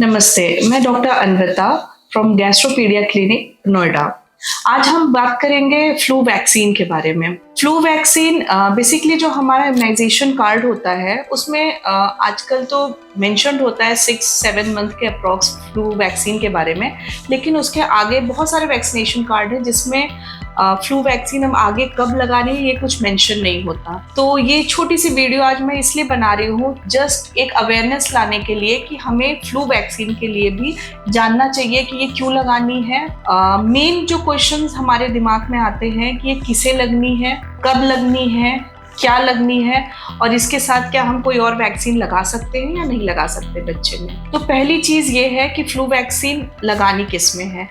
नमस्ते, मैं doctor Anvita from Gastropedia clinic Noida. आज हम बात करेंगे फ्लू वैक्सीन के बारे में। फ्लू वैक्सीन बेसिकली जो हमारा इम्यूनाइजेशन कार्ड होता है उसमें आजकल तो मेंशन्ड होता है 6-7 मंथ के अप्रॉक्स फ्लू वैक्सीन के बारे में, लेकिन उसके आगे बहुत सारे वैक्सीनेशन कार्ड हैं जिसमें फ्लू वैक्सीन हम आगे कब लगानी है ये कुछ मेंशन नहीं होता। तो ये छोटी सी वीडियो आज मैं इसलिए बना रही हूँ जस्ट एक अवेयरनेस लाने के लिए कि हमें फ्लू वैक्सीन के लिए भी जानना चाहिए कि ये क्यों लगानी है। मेन जो क्वेश्चंस हमारे दिमाग में आते हैं कि ये किसे लगनी है, कब लगनी है, क्या लगनी है और इसके साथ क्या हम कोई और वैक्सीन लगा सकते हैं या नहीं लगा सकते बच्चे में। तो पहली चीज़ ये है कि फ्लू वैक्सीन लगानी किस में है।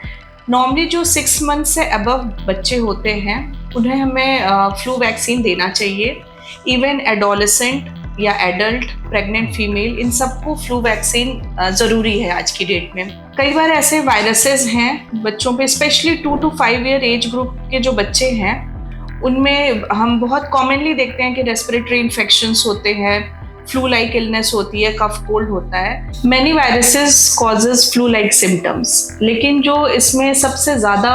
नॉर्मली जो 6 मंथ से अबव बच्चे होते हैं उन्हें हमें फ्लू वैक्सीन देना चाहिए। इवन एडोलेसेंट या एडल्ट, प्रेग्नेंट फीमेल, इन सबको फ्लू वैक्सीन ज़रूरी है आज की डेट में। कई बार ऐसे वायरसेस हैं बच्चों पे, specially 2 to 5 year age group के जो बच्चे हैं उनमें हम बहुत कॉमनली देखते हैं कि रेस्पिरेटरी इन्फेक्शंस होते हैं, फ्लू लाइक इलनेस होती है, कफ कोल्ड होता है। Many viruses causes flu like symptoms, लेकिन जो इसमें सबसे ज़्यादा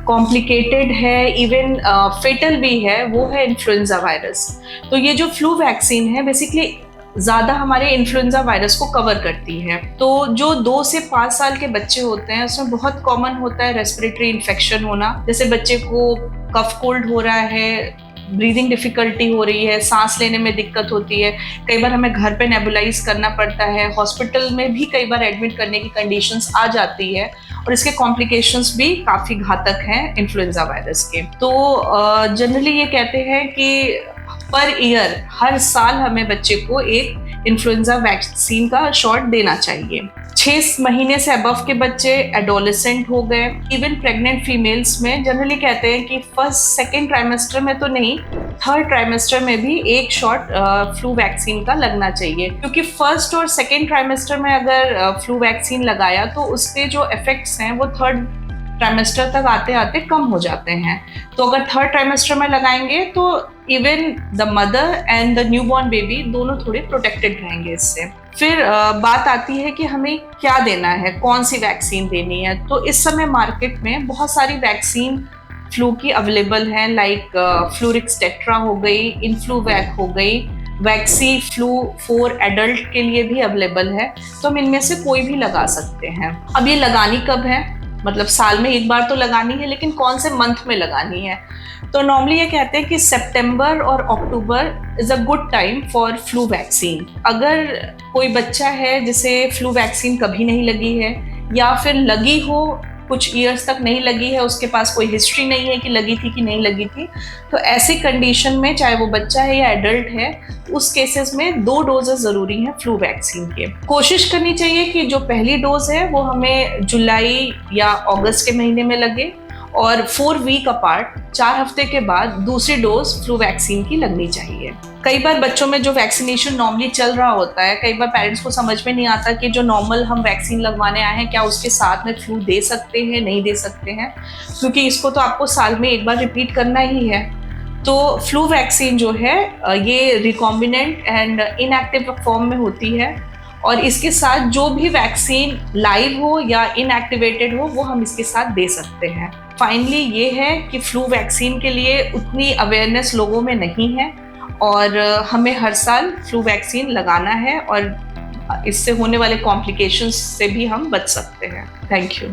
कॉम्प्लिकेटेड है, इवन फेटल भी है, वो है इन्फ्लुएंजा वायरस। तो ये जो फ्लू वैक्सीन है बेसिकली ज़्यादा हमारे इन्फ्लुएंजा वायरस को कवर करती है। तो जो 2 से 5 साल के बच्चे होते हैं उसमें बहुत कॉमन होता है रेस्पिरेटरी इन्फेक्शन होना, जैसे बच्चे को कफ कोल्ड हो रहा है, ब्रीदिंग डिफ़िकल्टी हो रही है, सांस लेने में दिक्कत होती है, कई बार हमें घर पे नेबुलाइज करना पड़ता है, हॉस्पिटल में भी कई बार एडमिट करने की कंडीशंस आ जाती है और इसके कॉम्प्लिकेशंस भी काफ़ी घातक हैं इन्फ्लुएंजा वायरस के। तो जनरली ये कहते हैं कि पर ईयर, हर साल हमें बच्चे को एक इन्फ्लुएंजा वैक्सीन का शॉट देना चाहिए। 6 महीने से अबव के बच्चे, एडोलेसेंट हो गए, इवन प्रेग्नेंट फीमेल्स में जनरली कहते हैं कि फर्स्ट सेकेंड ट्राइमेस्टर में तो नहीं, थर्ड ट्राइमेस्टर में भी एक शॉट फ्लू वैक्सीन का लगना चाहिए, क्योंकि फर्स्ट और सेकेंड ट्राइमेस्टर में अगर फ्लू वैक्सीन लगाया तो उसके जो इफेक्ट्स हैं वो थर्ड ट्राइमेस्टर तक आते आते कम हो जाते हैं। तो अगर थर्ड ट्राइमेस्टर में लगाएंगे तो even the mother and the newborn baby दोनों थोड़े प्रोटेक्टेड रहेंगे इससे। फिर बात आती है कि हमें क्या देना है, कौन सी वैक्सीन देनी है। तो इस समय मार्केट में बहुत सारी वैक्सीन फ्लू की अवेलेबल हैं, लाइक फ्लूरिक्स टेट्रा हो गई, इन्फ्लूवैक हो गई, वैक्सी फ्लू 4 एडल्ट के लिए भी अवेलेबल है। तो हम इनमें से कोई भी लगा सकते हैं। अब ये लगानी कब है, मतलब साल में एक बार तो लगानी है, लेकिन कौन से मंथ में लगानी है। तो नॉर्मली ये कहते हैं कि सितंबर और October is a good time for flu vaccine. अगर कोई बच्चा है जिसे फ्लू वैक्सीन कभी नहीं लगी है या फिर लगी हो कुछ ईयर्स तक नहीं लगी है, उसके पास कोई हिस्ट्री नहीं है कि लगी थी कि नहीं लगी थी, तो ऐसी कंडीशन में चाहे वो बच्चा है या एडल्ट है, उस केसेस में 2 डोजेस ज़रूरी हैं फ्लू वैक्सीन के। कोशिश करनी चाहिए कि जो पहली डोज है वो हमें जुलाई या अगस्त के महीने में लगे और 4 वीक अपार्ट, 4 हफ्ते के बाद दूसरी डोज फ्लू वैक्सीन की लगनी चाहिए। कई बार बच्चों में जो वैक्सीनेशन नॉर्मली चल रहा होता है, कई बार पेरेंट्स को समझ में नहीं आता कि जो नॉर्मल हम वैक्सीन लगवाने आए हैं क्या उसके साथ में फ्लू दे सकते हैं, नहीं दे सकते हैं, क्योंकि इसको तो आपको साल में एक बार रिपीट करना ही है। तो फ्लू वैक्सीन जो है ये रिकॉम्बिनेंट एंड इनएक्टिव फॉर्म में होती है और इसके साथ जो भी वैक्सीन लाइव हो या इनएक्टिवेटेड हो वो हम इसके साथ दे सकते हैं। फाइनली ये है कि फ्लू वैक्सीन के लिए उतनी अवेयरनेस लोगों में नहीं है और हमें हर साल फ्लू वैक्सीन लगाना है और इससे होने वाले कॉम्प्लिकेशंस से भी हम बच सकते हैं। Thank you.